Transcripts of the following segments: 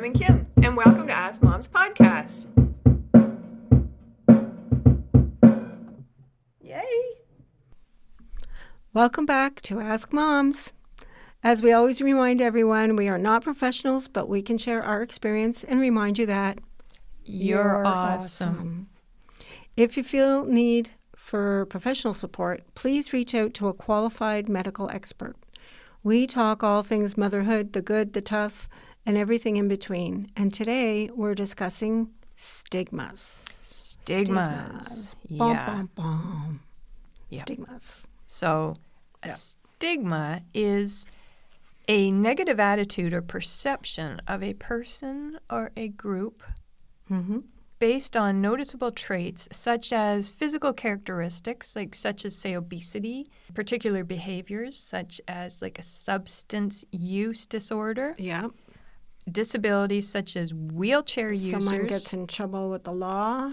Sam and Kim, and welcome to Ask Mom's podcast. Yay! Welcome back to Ask Moms. As we always remind everyone, we are not professionals, but we can share our experience and remind you that You're awesome. If you feel need for professional support, please reach out to a qualified medical expert. We talk all things motherhood, the good, the tough, and everything in between. And today we're discussing stigmas. Stigmas. Bum, Yeah. bum, bum. Yeah. Stigmas. So, a stigma is a negative attitude or perception of a person or a group based on noticeable traits such as physical characteristics, such as, say, obesity, particular behaviors such as like a substance use disorder, Yeah. disabilities such as wheelchair users. Someone gets in trouble with the law,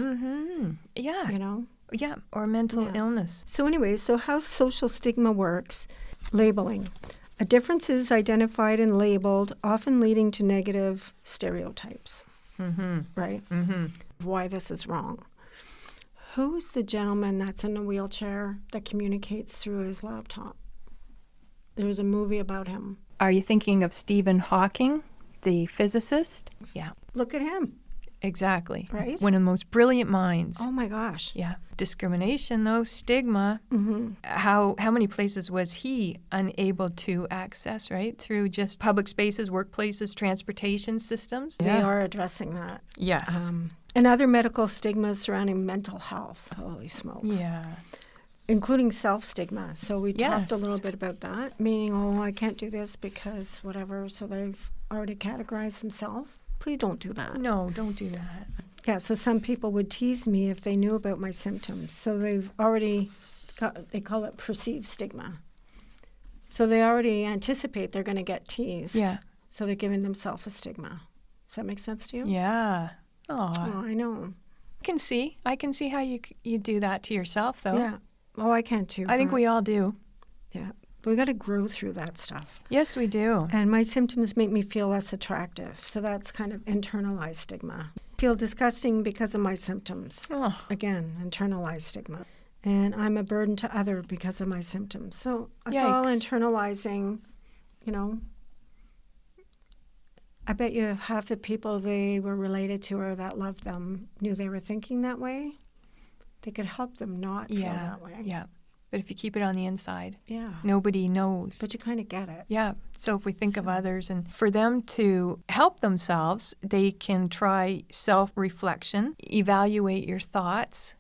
Yeah. you know. Yeah, or mental illness. So anyway, how social stigma works, labeling. A difference is identified and labeled, often leading to negative stereotypes. Right? Why this is wrong. Who's the gentleman that's in a wheelchair that communicates through his laptop? There's a movie about him. Are you thinking of Stephen Hawking, the physicist? Yeah, Look at him. exactly. Right? One of the most brilliant minds. Oh my gosh. Yeah. Discrimination, though, stigma. How many places was he unable to access, right? Through just public spaces, workplaces, transportation systems? They are addressing that. Yes. And other medical stigmas surrounding mental health. Holy smokes. Yeah. Including self-stigma. So we talked a Yes. little bit about that, meaning, I can't do this because whatever, so they've already categorized themselves. Please don't do that. No, don't do that. Yeah, so some people would tease me if they knew about my symptoms. So they've already they call it perceived stigma. So they already anticipate they're going to get teased. Yeah. So they're giving themselves a stigma. Does that make sense to you? Yeah. Oh, I know. I can see how you do that to yourself, though. Yeah. Oh, I can too. I think but- we all do. Yeah. We got to grow through that stuff. Yes, we do. And my symptoms make me feel less attractive. So that's kind of internalized stigma. Feel disgusting because of my symptoms. Oh. Again, internalized stigma. And I'm a burden to other because of my symptoms. So it's all Yikes. internalizing, you know. I bet you half the people they were related to or that loved them knew they were thinking that way. They could help them not feel that way. Yeah. But if you keep it on the inside, Yeah. nobody knows. But you kind of get it. Yeah. So if we think of others and for them to help themselves, they can try self-reflection, evaluate your thoughts,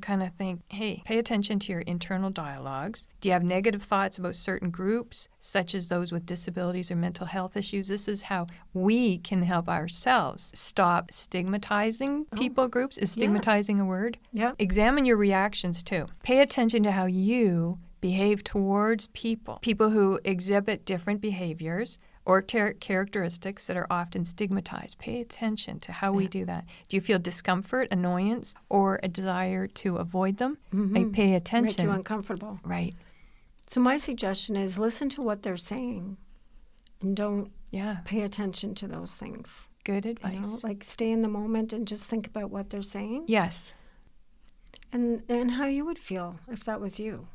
kind of think, hey, pay attention to your internal dialogues. Do you have negative thoughts about certain groups, such as those with disabilities or mental health issues? This is how we can help ourselves stop stigmatizing people groups. Is stigmatizing a word? Yeah. Examine your reactions too. Pay attention to how you behave towards people who exhibit different behaviors or characteristics that are often stigmatized. Pay attention to how we do that. Do you feel discomfort, annoyance, or a desire to avoid them? Pay attention. Make you uncomfortable. Right. So my suggestion is listen to what they're saying and don't Yeah. pay attention to those things. Good You advice. know, like stay in the moment and just think about what they're saying Yes. and how you would feel if that was you.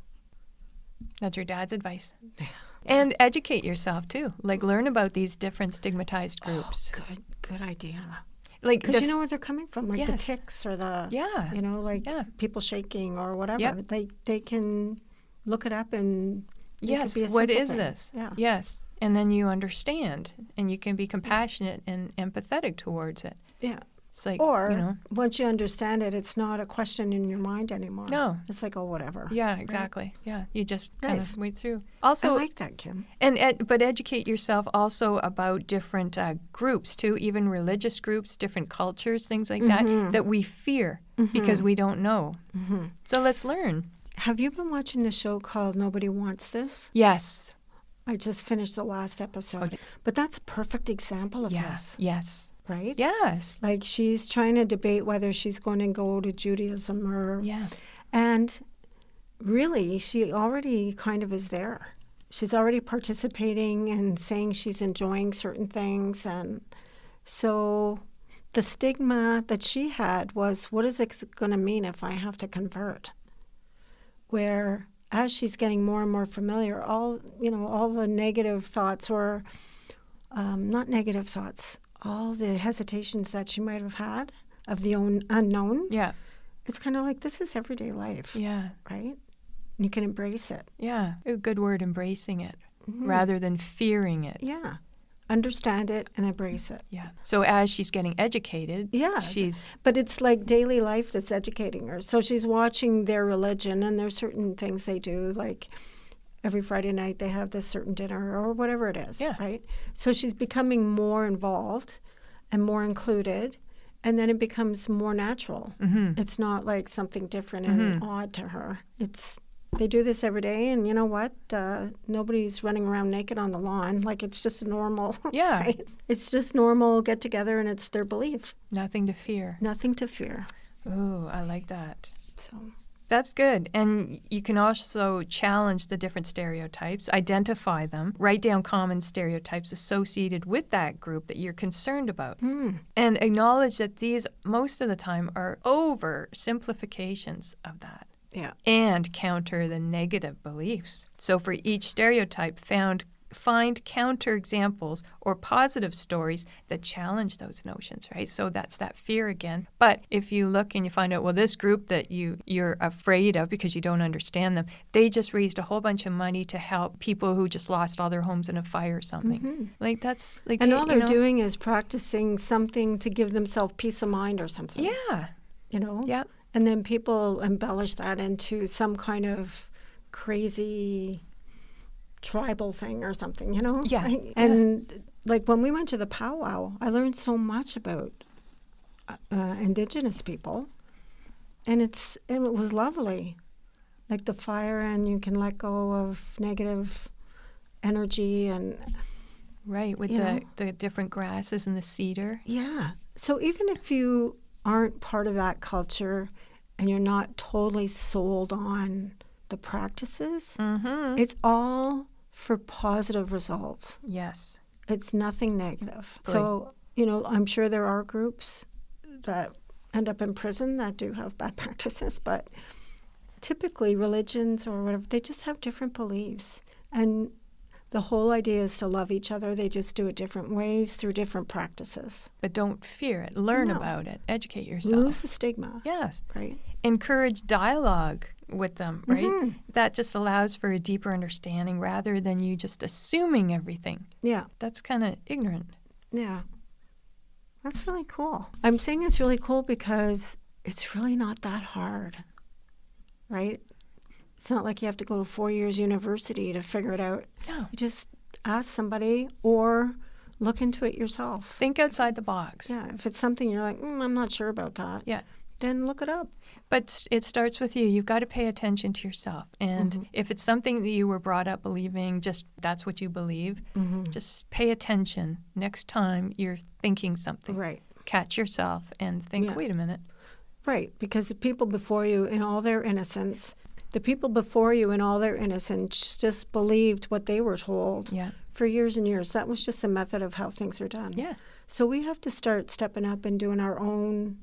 That's your dad's advice. And educate yourself too. Like learn about these different stigmatized groups. Good idea. Like Because you know where they're coming from, like the Yes. ticks or the, Yeah. people shaking or whatever. Yep. They can look it up and it Yes, could be a what simple is thing. this? Yeah. Yes. And then you understand and you can be compassionate and empathetic towards it. Yeah. It's like, Or once you understand it, it's not a question in your mind anymore. No. It's like, whatever. Yeah, exactly. Yeah, you just kind Nice. of wade through. I Also, like that, Kim. but educate yourself also about different groups too, even religious groups, different cultures, things like that we fear because we don't know. So let's learn. Have you been watching the show called Nobody Wants This? Yes. I just finished the last episode. But that's a perfect example of this, Yes. right? Yes. Like she's trying to debate whether she's going to go to Judaism or... Yeah. And really, she already kind of is there. She's already participating and saying she's enjoying certain things. And So the stigma that she had was, what is it going to mean if I have to convert? Where as she's getting more and more familiar, all the negative thoughts, or not negative thoughts, all the hesitations that she might have had of the unknown. Yeah. It's kind of like, this is everyday life. Yeah. Right? You can embrace it. Yeah. A good word, embracing it, rather than fearing it. Yeah. Understand it and embrace it. Yeah. So as she's getting educated, but it's like daily life that's educating her. So she's watching their religion, and there's certain things they do, like every Friday night they have this certain dinner or whatever it is, right? So she's becoming more involved and more included, and then it becomes more natural. It's not like something different and odd to her. They do this every day, and you know what? Nobody's running around naked on the lawn. Like, it's just normal. Yeah. Right? It's just normal get together, and it's their belief. Nothing to fear. Nothing to fear. Ooh, I like that. So that's good. And you can also challenge the different stereotypes, identify them, write down common stereotypes associated with that group that you're concerned about, and acknowledge that these, most of the time, are oversimplifications of that. Yeah. And counter the negative beliefs. So for each stereotype, find counter examples or positive stories that challenge those notions, right? So that's that fear again. But if you look and you find out, well, this group that you're afraid of because you don't understand them, they just raised a whole bunch of money to help people who just lost all their homes in a fire or something. Like, that's like, and all they're doing is practicing something to give themselves peace of mind or something. Yeah. Yeah. And then people embellish that into some kind of crazy tribal thing or something, Yeah. And like when we went to the powwow, I learned so much about Indigenous people, and it was lovely. Like the fire, and you can let go of negative energy, and right, with the different grasses and the cedar. Yeah. So even if you aren't part of that culture and you're not totally sold on the practices, it's all for positive results. Yes. It's nothing negative. Right. So, I'm sure there are groups that end up in prison that do have bad practices, but typically religions or whatever, they just have different beliefs. And the whole idea is to love each other. They just do it different ways through different practices. But don't fear it. Learn about it. Educate yourself. Lose the stigma. Yes. Right. Encourage dialogue with them, right? That just allows for a deeper understanding rather than you just assuming everything. Yeah. That's kind of ignorant. Yeah. That's really cool. I'm saying it's really cool because it's really not that hard, right? It's not like you have to go to 4 years university to figure it out. No. You just ask somebody or look into it yourself. Think outside the box. Yeah. If it's something you're like, I'm not sure about that. Yeah. Then look it up. But it starts with you. You've got to pay attention to yourself. And if it's something that you were brought up believing, just that's what you believe, just pay attention next time you're thinking something. Right. Catch yourself and think, wait a minute. Right. Because the people before you in all their innocence just believed what they were told for years and years. That was just a method of how things are done. Yeah. So we have to start stepping up and doing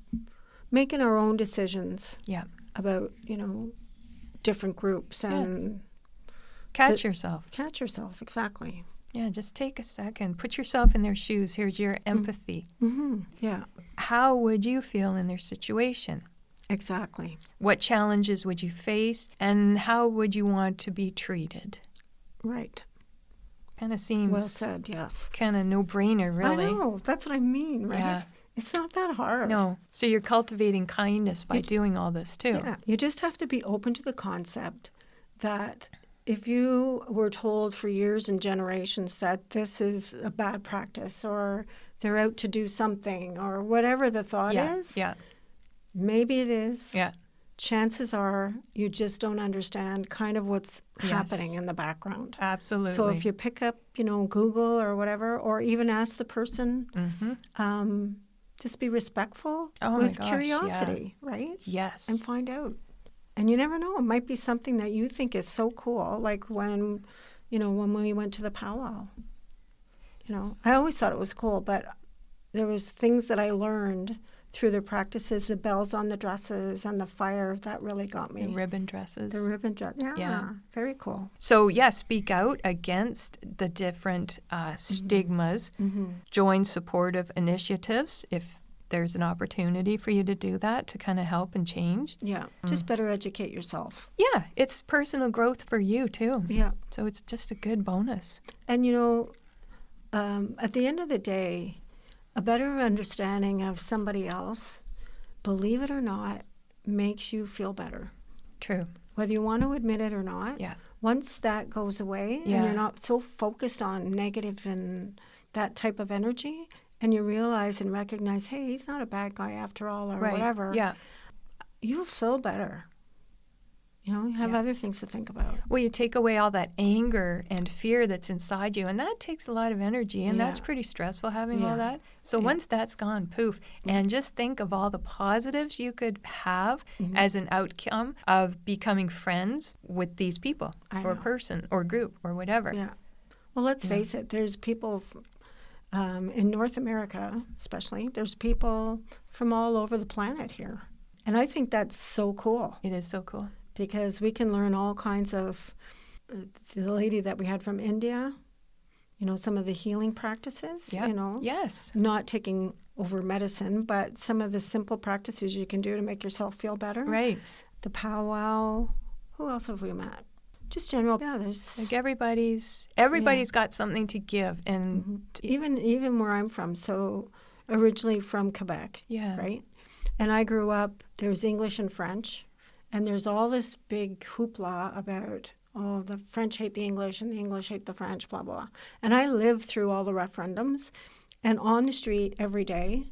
making our own decisions about, different groups and catch yourself. Catch yourself, exactly. Yeah, just take a second. Put yourself in their shoes. Here's your empathy. Yeah. How would you feel in their situation? Exactly. What challenges would you face, and how would you want to be treated? Right. Kind of seems well said. Yes. Kind of no-brainer, really. I know. That's what I mean, right? Yeah. It's not that hard. No. So you're cultivating kindness by doing all this too. Yeah. You just have to be open to the concept that if you were told for years and generations that this is a bad practice or they're out to do something or whatever the thought is, maybe it is. Yeah. Chances are you just don't understand kind of what's happening in the background. Absolutely. So if you pick up, Google or whatever, or even ask the person, just be respectful with curiosity, right? Yes. And find out. And you never know. It might be something that you think is so cool, like when we went to the powwow. I always thought it was cool, but there was things that I learned through the practices, the bells on the dresses and the fire, that really got me. The ribbon dresses. The ribbon dress. Yeah. Very cool. So, speak out against the different stigmas. Join supportive initiatives if there's an opportunity for you to do that to kind of help and change. Yeah. Just better educate yourself. Yeah. It's personal growth for you, too. Yeah. So it's just a good bonus. And, at the end of the day, a better understanding of somebody else, believe it or not, makes you feel better. True. Whether you want to admit it or not. Yeah. Once that goes away and you're not so focused on negative and that type of energy, and you realize and recognize, hey, he's not a bad guy after all, or whatever. Yeah. You feel better. You have other things to think about. Well, you take away all that anger and fear that's inside you, and that takes a lot of energy, and that's pretty stressful having all that. So once that's gone, poof, and just think of all the positives you could have as an outcome of becoming friends with these people or person or group or whatever. Yeah. Well, let's face it, there's people in North America, especially, there's people from all over the planet here. And I think that's so cool. It is so cool. Because we can learn all kinds of, the lady that we had from India, some of the healing practices, Yes. Not taking over medicine, but some of the simple practices you can do to make yourself feel better. Right. The powwow. Who else have we met? Just general. Yeah, there's... Like everybody's got something to give. And even where I'm from, so originally from Quebec, right? And I grew up, there was English and French. And there's all this big hoopla about, the French hate the English and the English hate the French, blah, blah. And I lived through all the referendums. And on the street every day,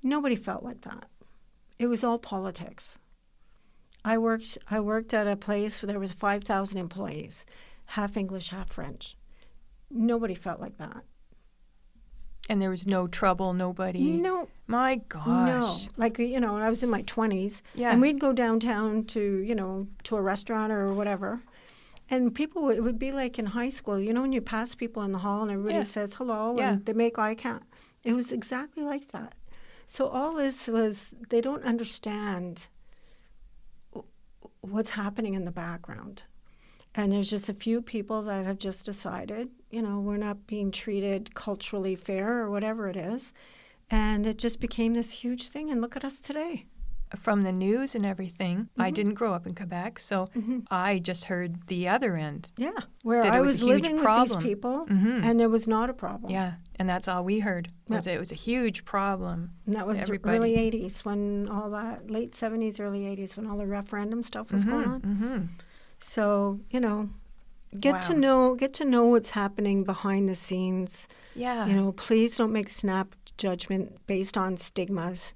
nobody felt like that. It was all politics. I worked at a place where there was 5,000 employees, half English, half French. Nobody felt like that. And there was no trouble, nobody. No. My gosh. No. Like, I was in my 20s. Yeah. And we'd go downtown to, to a restaurant or whatever. And people, it would be like in high school, when you pass people in the hall and everybody says hello and they make eye contact. It was exactly like that. So all this was, they don't understand what's happening in the background. And there's just a few people that have just decided, we're not being treated culturally fair or whatever it is. And it just became this huge thing. And look at us today. From the news and everything, I didn't grow up in Quebec, so I just heard the other end. Yeah, where I was living with these people, and there was not a problem. Yeah, and that's all we heard, was it was a huge problem. And that was early 80s, when all that, late 70s, early 80s, when all the referendum stuff was going on. So, get to know what's happening behind the scenes. Yeah. Please don't make snap judgment based on stigmas.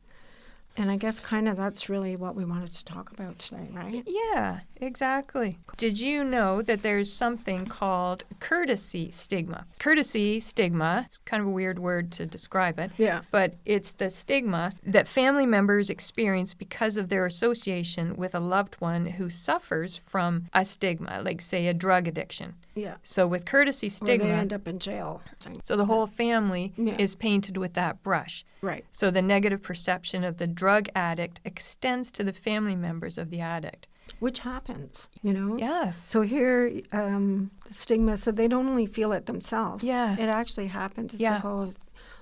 And I guess kind of that's really what we wanted to talk about today, right? Yeah, exactly. Did you know that there's something called courtesy stigma? Courtesy stigma, it's kind of a weird word to describe it. Yeah. But it's the stigma that family members experience because of their association with a loved one who suffers from a stigma, like, say, a drug addiction. Yeah. So with courtesy stigma, or they end up in jail. So the whole family is painted with that brush. Right. So the negative perception of the drug addict extends to the family members of the addict. Which happens, Yes. So here, the stigma, so they don't only feel it themselves. Yeah. It actually happens. It's like, oh,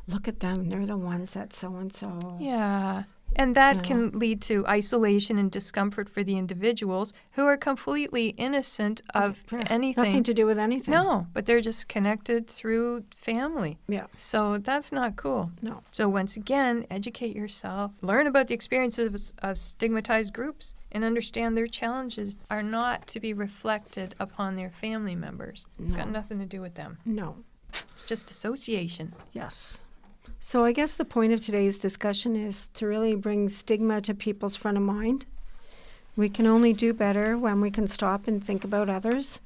look at them. They're the ones that so-and-so. Yeah. And that can lead to isolation and discomfort for the individuals who are completely innocent of anything. Nothing to do with anything. No, but they're just connected through family. Yeah. So that's not cool. No. So once again, educate yourself, learn about the experiences of stigmatized groups, and understand their challenges are not to be reflected upon their family members. It's got nothing to do with them. No. It's just association. Yes. So I guess the point of today's discussion is to really bring stigma to people's front of mind. We can only do better when we can stop and think about others.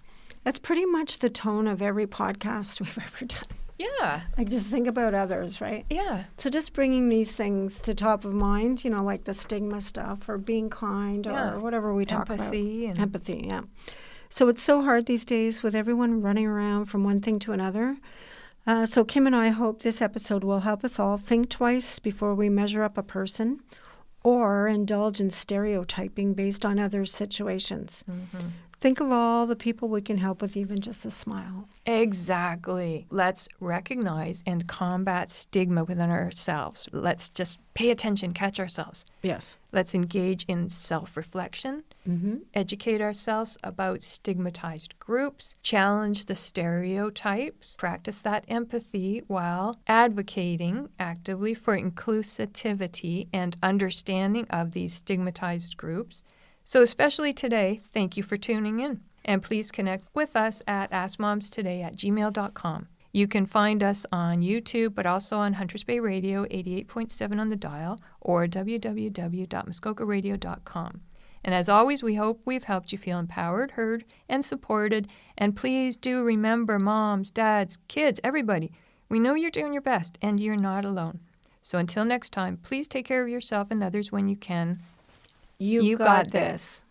That's pretty much the tone of every podcast we've ever done. Yeah. Like, just think about others, right? Yeah. So just bringing these things to top of mind, like the stigma stuff or being kind or whatever we talk about. Empathy, yeah. So it's so hard these days with everyone running around from one thing to another. So Kim and I hope this episode will help us all think twice before we measure up a person or indulge in stereotyping based on other situations. Mm-hmm. Think of all the people we can help with even just a smile. Exactly. Let's recognize and combat stigma within ourselves. Let's just pay attention, catch ourselves. Yes. Let's engage in self-reflection, educate ourselves about stigmatized groups, challenge the stereotypes, practice that empathy while advocating actively for inclusivity and understanding of these stigmatized groups. So especially today, thank you for tuning in. And please connect with us at askmomstoday@gmail.com. You can find us on YouTube, but also on Hunters Bay Radio, 88.7 on the dial, or www.muskokaradio.com. And as always, we hope we've helped you feel empowered, heard, and supported. And please do remember, moms, dads, kids, everybody, we know you're doing your best, and you're not alone. So until next time, please take care of yourself and others when you can. You got this.